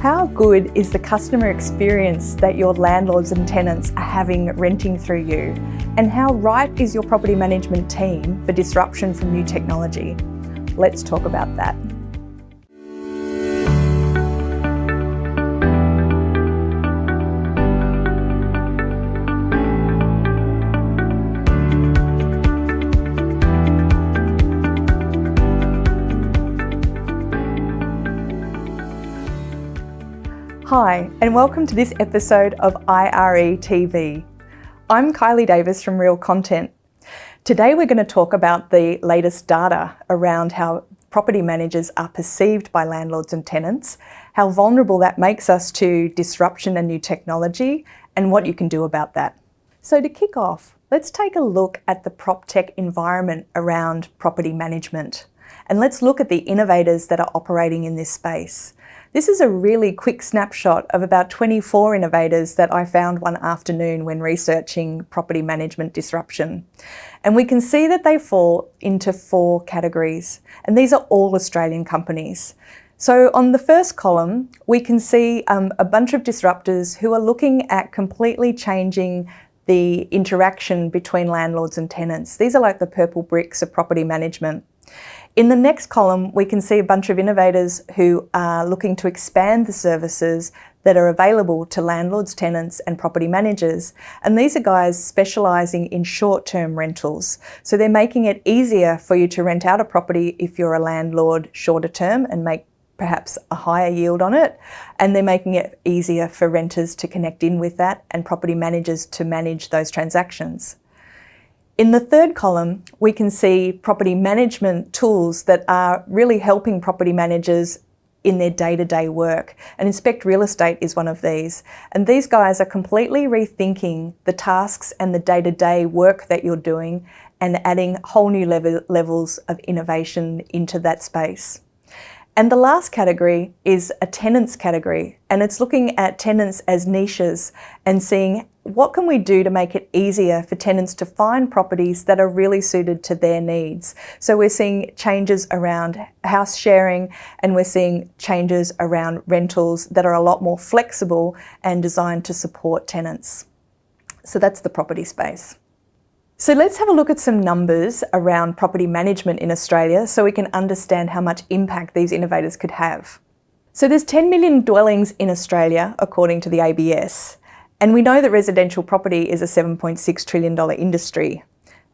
How good is the customer experience that your landlords and tenants are having renting through you? And how ripe is your property management team for disruption from new technology? Let's talk about that. Hi, and welcome to this episode of IRE TV. I'm Kylie Davis from Real Content. Today we're going to talk about the latest data around how property managers are perceived by landlords and tenants, how vulnerable that makes us to disruption and new technology, and what you can do about that. So to kick off, let's take a look at the PropTech environment around property management. And let's look at the innovators that are operating in this space. This is a really quick snapshot of about 24 innovators that I found one afternoon when researching property management disruption. And we can see that they fall into 4 categories, and these are all Australian companies. So on the first column, we can see a bunch of disruptors who are looking at completely changing the interaction between landlords and tenants. These are like the purple bricks of property management. In the next column, we can see a bunch of innovators who are looking to expand the services that are available to landlords, tenants, and property managers. And these are guys specialising in short-term rentals. So they're making it easier for you to rent out a property if you're a landlord shorter term and make perhaps a higher yield on it. And they're making it easier for renters to connect in with that and property managers to manage those transactions. In the third column, we can see property management tools that are really helping property managers in their day-to-day work. And Inspect Real Estate is one of these. And these guys are completely rethinking the tasks and the day-to-day work that you're doing and adding whole new levels of innovation into that space. And the last category is a tenants category, and it's looking at tenants as niches and seeing what can we do to make it easier for tenants to find properties that are really suited to their needs. So we're seeing changes around house sharing, and we're seeing changes around rentals that are a lot more flexible and designed to support tenants. So that's the property space. So let's have a look at some numbers around property management in Australia so we can understand how much impact these innovators could have. So there's 10 million dwellings in Australia, according to the ABS. And we know that residential property is a $7.6 trillion industry.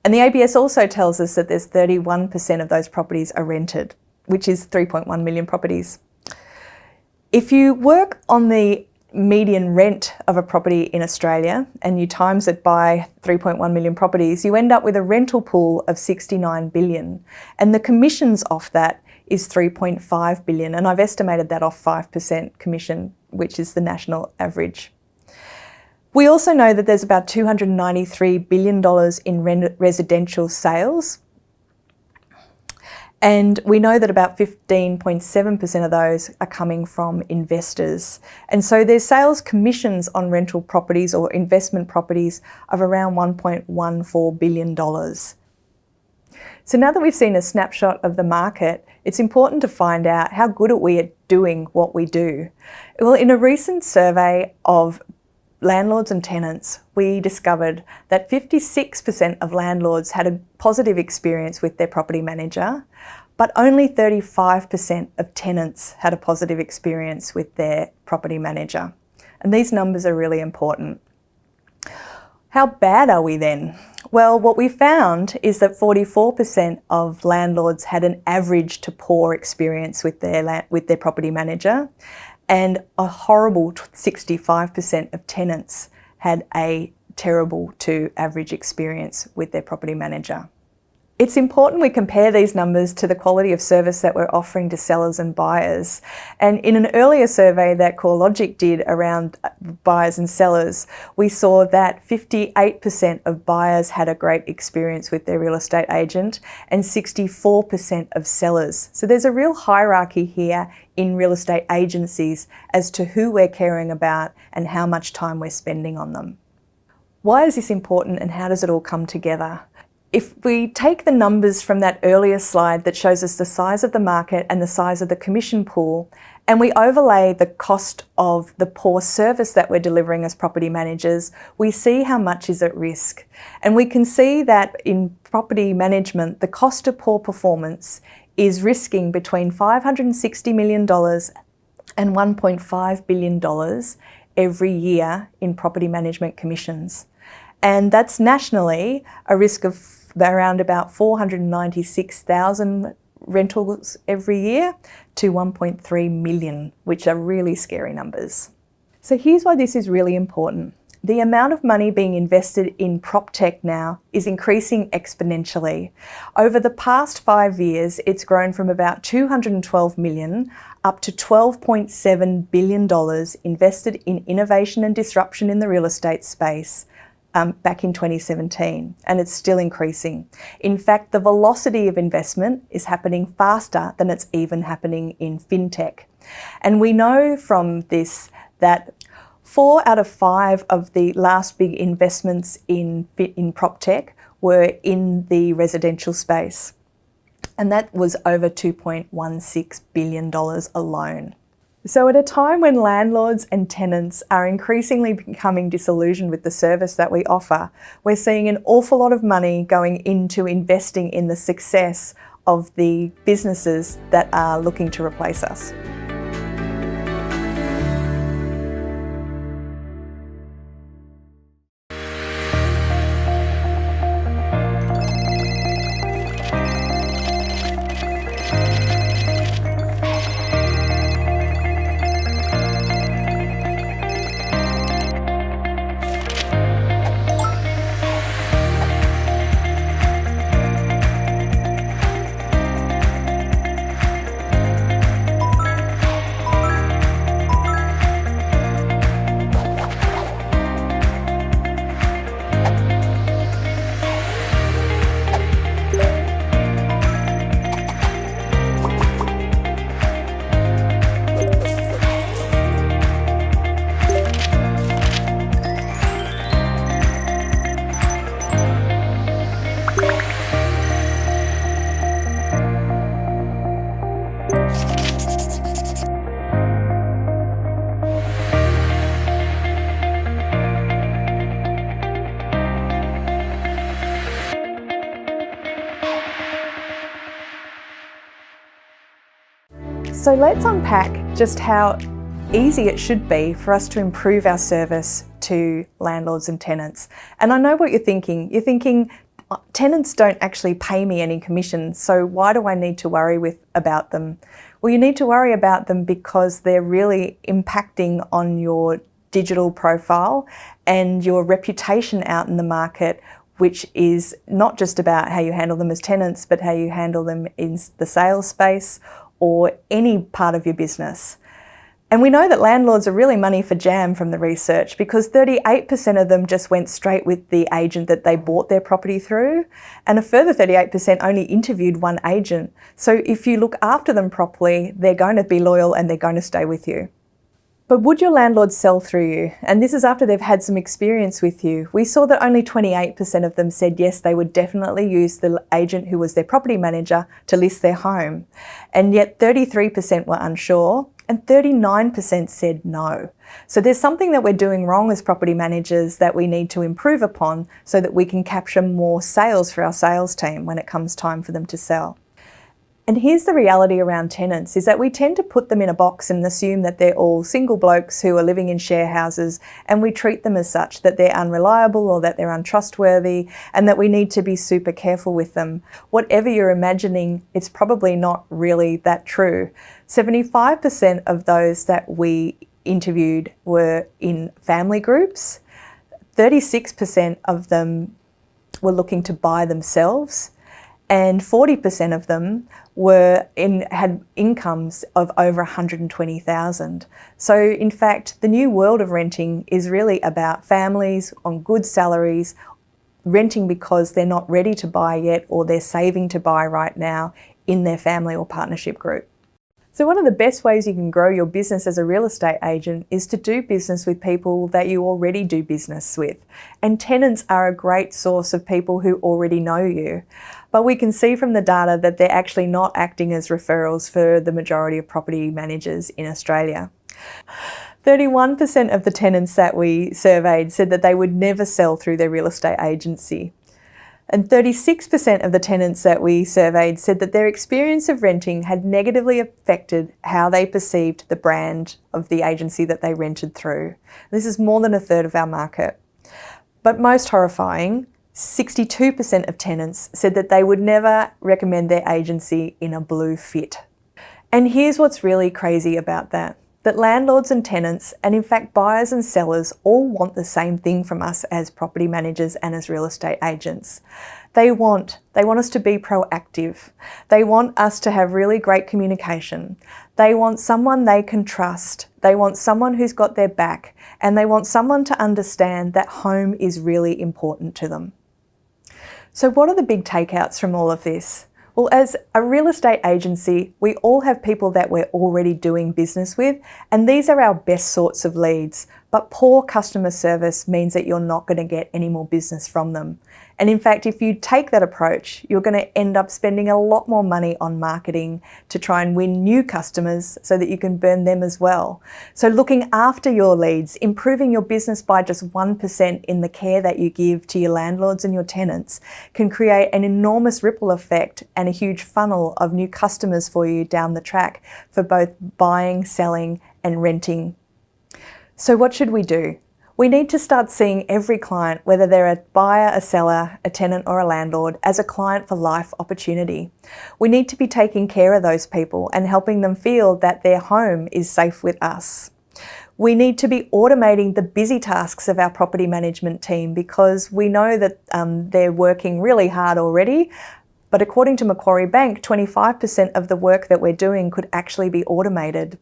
And the ABS also tells us that there's 31% of those properties are rented, which is 3.1 million properties. If you work on the median rent of a property in Australia and you times it by 3.1 million properties, you end up with a rental pool of 69 billion. And the commissions off that is 3.5 billion. And I've estimated that off 5% commission, which is the national average. We also know that there's about $293 billion in residential sales. And we know that about 15.7% of those are coming from investors. And so there's sales commissions on rental properties or investment properties of around $1.14 billion. So now that we've seen a snapshot of the market, it's important to find out how good are we at doing what we do. Well, in a recent survey of landlords and tenants, we discovered that 56% of landlords had a positive experience with their property manager, but only 35% of tenants had a positive experience with their property manager. And these numbers are really important. How bad are we then? Well, what we found is that 44% of landlords had an average to poor experience with their property manager, and a horrible 65% of tenants had a terrible to average experience with their property manager. It's important we compare these numbers to the quality of service that we're offering to sellers and buyers. And in an earlier survey that CoreLogic did around buyers and sellers, we saw that 58% of buyers had a great experience with their real estate agent and 64% of sellers. So there's a real hierarchy here in real estate agencies as to who we're caring about and how much time we're spending on them. Why is this important and how does it all come together? If we take the numbers from that earlier slide that shows us the size of the market and the size of the commission pool and we overlay the cost of the poor service that we're delivering as property managers, we see how much is at risk. And we can see that in property management, the cost of poor performance is risking between $560 million and $1.5 billion every year in property management commissions. And that's nationally a risk of around about 496,000 rentals every year to 1.3 million, which are really scary numbers. So here's why this is really important. The amount of money being invested in prop tech now is increasing exponentially. Over the past 5 years, it's grown from about 212 million up to $12.7 billion invested in innovation and disruption in the real estate space back in 2017, and it's still increasing. In fact, the velocity of investment is happening faster than it's even happening in fintech. And we know from this that 4 out of 5 of the last big investments in prop tech were in the residential space. And that was over $2.16 billion alone. So at a time when landlords and tenants are increasingly becoming disillusioned with the service that we offer, we're seeing an awful lot of money going into investing in the success of the businesses that are looking to replace us. So let's unpack just how easy it should be for us to improve our service to landlords and tenants. And I know what you're thinking. You're thinking, tenants don't actually pay me any commission, so why do I need to worry about them? Well, you need to worry about them because they're really impacting on your digital profile and your reputation out in the market, which is not just about how you handle them as tenants, but how you handle them in the sales space or any part of your business. And we know that landlords are really money for jam from the research, because 38% of them just went straight with the agent that they bought their property through, and a further 38% only interviewed one agent. So if you look after them properly, they're going to be loyal and they're going to stay with you. But would your landlord sell through you? And this is after they've had some experience with you. We saw that only 28% of them said yes, they would definitely use the agent who was their property manager to list their home. And yet 33% were unsure and 39% said no. So there's something that we're doing wrong as property managers that we need to improve upon so that we can capture more sales for our sales team when it comes time for them to sell. And here's the reality around tenants, is that we tend to put them in a box and assume that they're all single blokes who are living in share houses, and we treat them as such, that they're unreliable or that they're untrustworthy, and that we need to be super careful with them. Whatever you're imagining, it's probably not really that true. 75% of those that we interviewed were in family groups. 36% of them were looking to buy themselves, and 40% of them had incomes of over 120,000. So in fact, the new world of renting is really about families on good salaries, renting because they're not ready to buy yet, or they're saving to buy right now in their family or partnership group. So one of the best ways you can grow your business as a real estate agent is to do business with people that you already do business with. And tenants are a great source of people who already know you. But we can see from the data that they're actually not acting as referrals for the majority of property managers in Australia. 31% of the tenants that we surveyed said that they would never sell through their real estate agency. And 36% of the tenants that we surveyed said that their experience of renting had negatively affected how they perceived the brand of the agency that they rented through. This is more than a third of our market. But most horrifying, 62% of tenants said that they would never recommend their agency in a blue fit. And here's what's really crazy about that landlords and tenants, and in fact buyers and sellers, all want the same thing from us as property managers and as real estate agents. They want us to be proactive. They want us to have really great communication. They want someone they can trust. They want someone who's got their back, and they want someone to understand that home is really important to them. So what are the big takeouts from all of this? Well, as a real estate agency, we all have people that we're already doing business with, and these are our best sorts of leads. But poor customer service means that you're not going to get any more business from them. And in fact, if you take that approach, you're going to end up spending a lot more money on marketing to try and win new customers so that you can burn them as well. So looking after your leads, improving your business by just 1% in the care that you give to your landlords and your tenants can create an enormous ripple effect and a huge funnel of new customers for you down the track for both buying, selling, and renting. So what should we do? We need to start seeing every client, whether they're a buyer, a seller, a tenant or a landlord, as a client for life opportunity. We need to be taking care of those people and helping them feel that their home is safe with us. We need to be automating the busy tasks of our property management team because we know that they're working really hard already. But according to Macquarie Bank, 25% of the work that we're doing could actually be automated.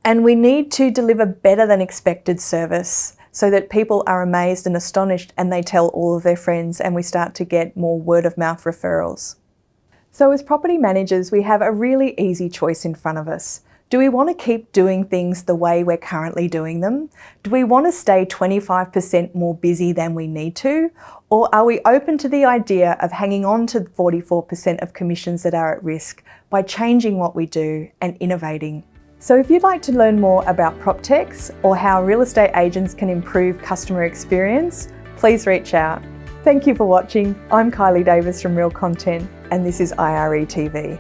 And we need to deliver better than expected service so that people are amazed and astonished and they tell all of their friends and we start to get more word of mouth referrals. So as property managers, we have a really easy choice in front of us. Do we want to keep doing things the way we're currently doing them? Do we want to stay 25% more busy than we need to? Or are we open to the idea of hanging on to 44% of commissions that are at risk by changing what we do and innovating? So if you'd like to learn more about PropTechs or how real estate agents can improve customer experience, please reach out. Thank you for watching. I'm Kylie Davis from Real Content, and this is IRE TV.